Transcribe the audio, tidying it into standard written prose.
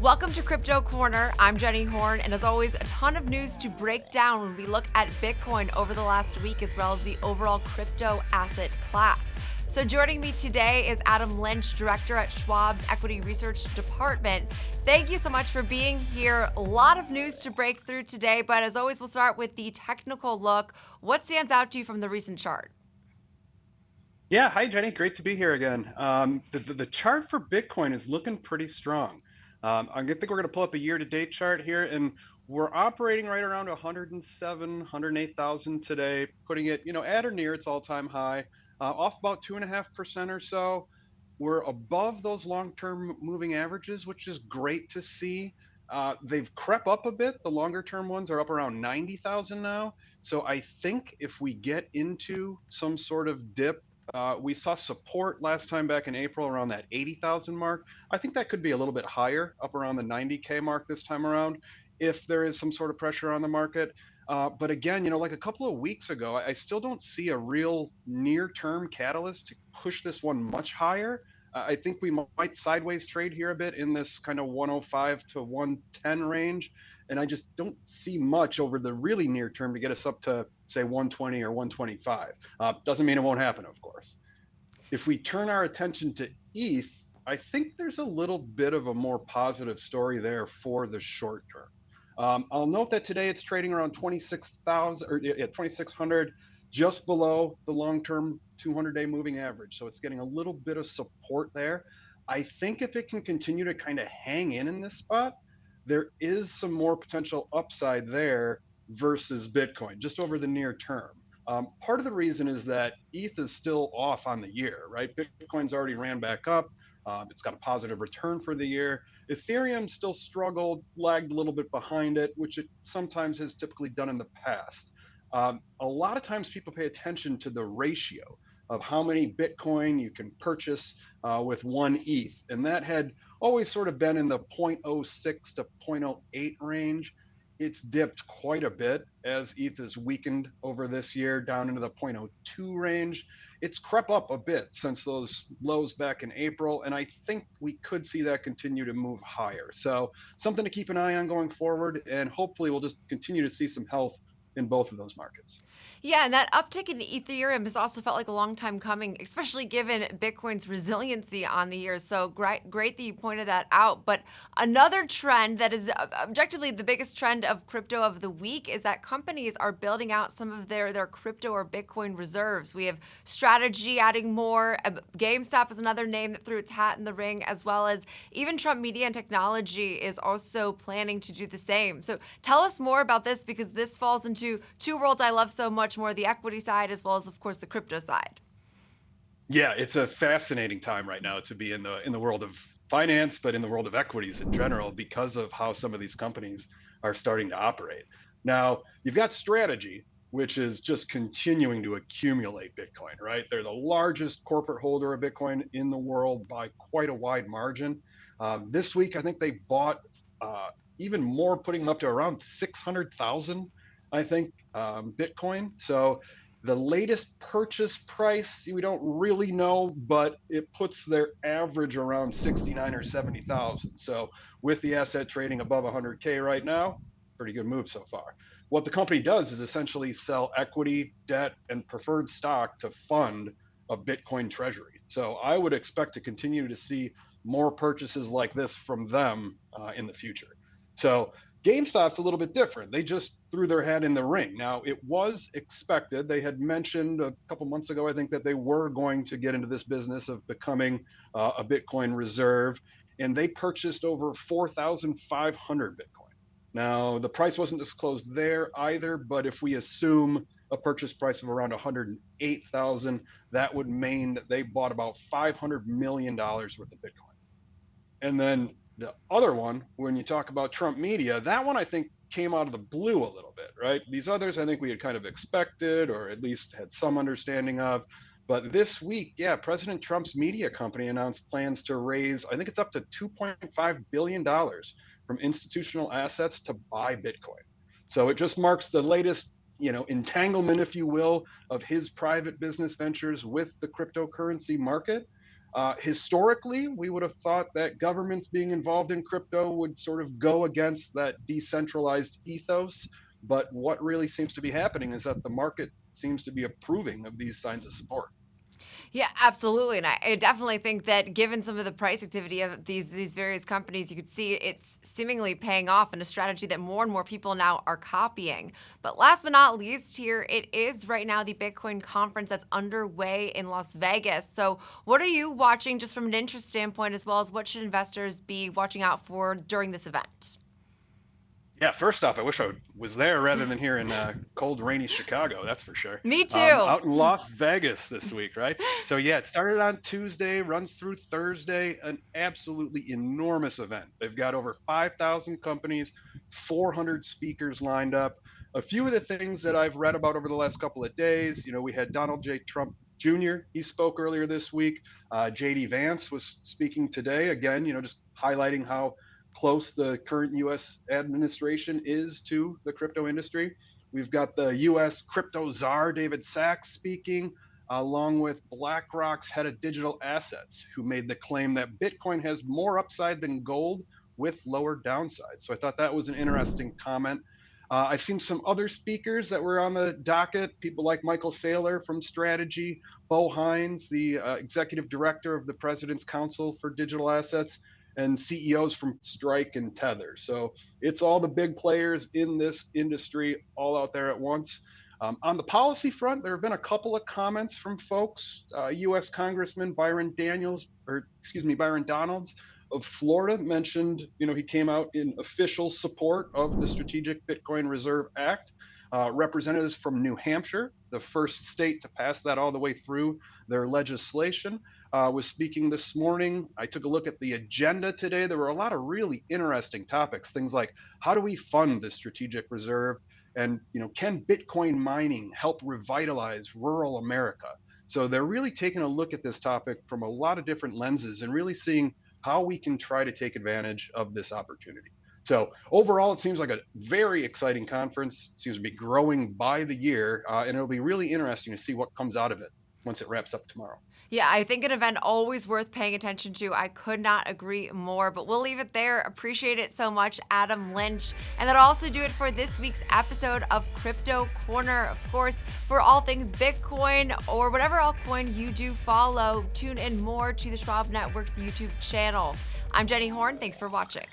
Welcome to Crypto Corner. I'm Jenny Horne, and as always, a ton of news to break down when we look at Bitcoin over the last week, as well as the overall crypto asset class. So joining me today is Adam Lynch, Director at Schwab's Equity Research Department. Thank you so much for being here. A lot of news to break through today, but as always, we'll start with the technical look. What stands out to you from the recent chart? Yeah, hi Jenny, great to be here again. The chart for Bitcoin is looking pretty strong. I think we're going to pull up a year-to-date chart here, and we're operating right around 107, 108,000 today, putting it, at or near its all-time high, off about 2.5% or so. We're above those long-term moving averages, which is great to see. They've crept up a bit. The longer-term ones are up around 90,000 now. So I think if we get into some sort of dip, we saw support last time back in April around that 80,000 mark. I think that could be a little bit higher, up around the 90K mark this time around, if there is some sort of pressure on the market. But again, like a couple of weeks ago, I still don't see a real near-term catalyst to push this one much higher. I think we might sideways trade here a bit in this kind of 105 to 110 range. And I just don't see much over the really near term to get us up to, say, 120 or 125. Doesn't mean it won't happen, of course. If we turn our attention to ETH, I think there's a little bit of a more positive story there for the short term. I'll note that today it's trading around 26,000 or 2,600, just below the long-term 200-day moving average. So it's getting a little bit of support there. I think if it can continue to kind of hang in this spot, there is some more potential upside there versus Bitcoin, just over the near term. Part of the reason is that ETH is still off on the year, right? Bitcoin's already ran back up. It's got a positive return for the year. Ethereum still struggled, lagged a little bit behind it, which it sometimes has typically done in the past. A lot of times people pay attention to the ratio of how many Bitcoin you can purchase with one ETH. And that had always sort of been in the 0.06 to 0.08 range. It's dipped quite a bit as ETH has weakened over this year down into the 0.02 range. It's crept up a bit since those lows back in April, and I think we could see that continue to move higher. So something to keep an eye on going forward, and hopefully we'll just continue to see some health in both of those markets. Yeah, and that uptick in Ethereum has also felt like a long time coming, especially given Bitcoin's resiliency on the year. So great that you pointed that out. But another trend that is objectively the biggest trend of crypto of the week is that companies are building out some of their crypto or Bitcoin reserves. We have Strategy adding more. GameStop is another name that threw its hat in the ring, as well as even Trump Media and Technology is also planning to do the same. So tell us more about this, because this falls into two worlds I love so much, more the equity side as well as, of course, the crypto side. Yeah, it's a fascinating time right now to be in the world of finance, but in the world of equities in general, because of how some of these companies are starting to operate. Now, you've got Strategy, which is just continuing to accumulate Bitcoin, right? They're the largest corporate holder of Bitcoin in the world by quite a wide margin. This week, I think they bought even more, putting them up to around 600,000, I think, Bitcoin. So the latest purchase price, we don't really know, but it puts their average around 69 or 70,000. So with the asset trading above 100K right now, pretty good move so far. What the company does is essentially sell equity, debt, and preferred stock to fund a Bitcoin treasury. So I would expect to continue to see more purchases like this from them in the future. So GameStop's a little bit different. They just threw their hat in the ring. Now, it was expected. They had mentioned a couple months ago, I think, that they were going to get into this business of becoming a Bitcoin reserve, and they purchased over 4,500 Bitcoin. Now, the price wasn't disclosed there either, but if we assume a purchase price of around 108,000, that would mean that they bought about $500 million worth of Bitcoin. And then the other one, when you talk about Trump Media, that one I think came out of the blue a little bit, right? These others I think we had kind of expected, or at least had some understanding of. But this week, yeah, President Trump's media company announced plans to raise, I think it's up to $2.5 billion from institutional assets to buy Bitcoin. So it just marks the latest, entanglement, if you will, of his private business ventures with the cryptocurrency market. Historically, we would have thought that governments being involved in crypto would sort of go against that decentralized ethos. But what really seems to be happening is that the market seems to be approving of these signs of support. Yeah, absolutely. And I definitely think that given some of the price activity of these various companies, you could see it's seemingly paying off in a strategy that more and more people now are copying. But last but not least here, it is right now the Bitcoin conference that's underway in Las Vegas. So what are you watching just from an interest standpoint, as well as what should investors be watching out for during this event? Yeah, first off, I wish I was there rather than here in cold, rainy Chicago. That's for sure. Me too. Out in Las Vegas this week, right? So yeah, it started on Tuesday, runs through Thursday. An absolutely enormous event. They've got over 5,000 companies, 400 speakers lined up. A few of the things that I've read about over the last couple of days, we had Donald J. Trump Jr. He spoke earlier this week. JD Vance was speaking today. Again, just highlighting how close the current U.S. administration is to the crypto industry. We've got the U.S. crypto czar, David Sachs, speaking, along with BlackRock's head of digital assets, who made the claim that Bitcoin has more upside than gold with lower downside. So I thought that was an interesting comment. I've seen some other speakers that were on the docket, people like Michael Saylor from Strategy, Bo Hines, the executive director of the President's Council for Digital Assets, and CEOs from Strike and Tether. So it's all the big players in this industry all out there at once. On the policy front, there have been a couple of comments from folks. U.S. Congressman Byron Donalds of Florida mentioned, he came out in official support of the Strategic Bitcoin Reserve Act. Representatives from New Hampshire, the first state to pass that all the way through their legislation, was speaking this morning. I took a look at the agenda today. There were a lot of really interesting topics, things like how do we fund the strategic reserve, and can Bitcoin mining help revitalize rural America? So they're really taking a look at this topic from a lot of different lenses and really seeing how we can try to take advantage of this opportunity. So overall, it seems like a very exciting conference. It seems to be growing by the year, and it'll be really interesting to see what comes out of it once it wraps up tomorrow. Yeah, I think an event always worth paying attention to. I could not agree more, but we'll leave it there. Appreciate it so much, Adam Lynch. And that'll also do it for this week's episode of Crypto Corner. Of course, for all things Bitcoin or whatever altcoin you do follow, tune in more to the Schwab Network's YouTube channel. I'm Jenny Horne. Thanks for watching.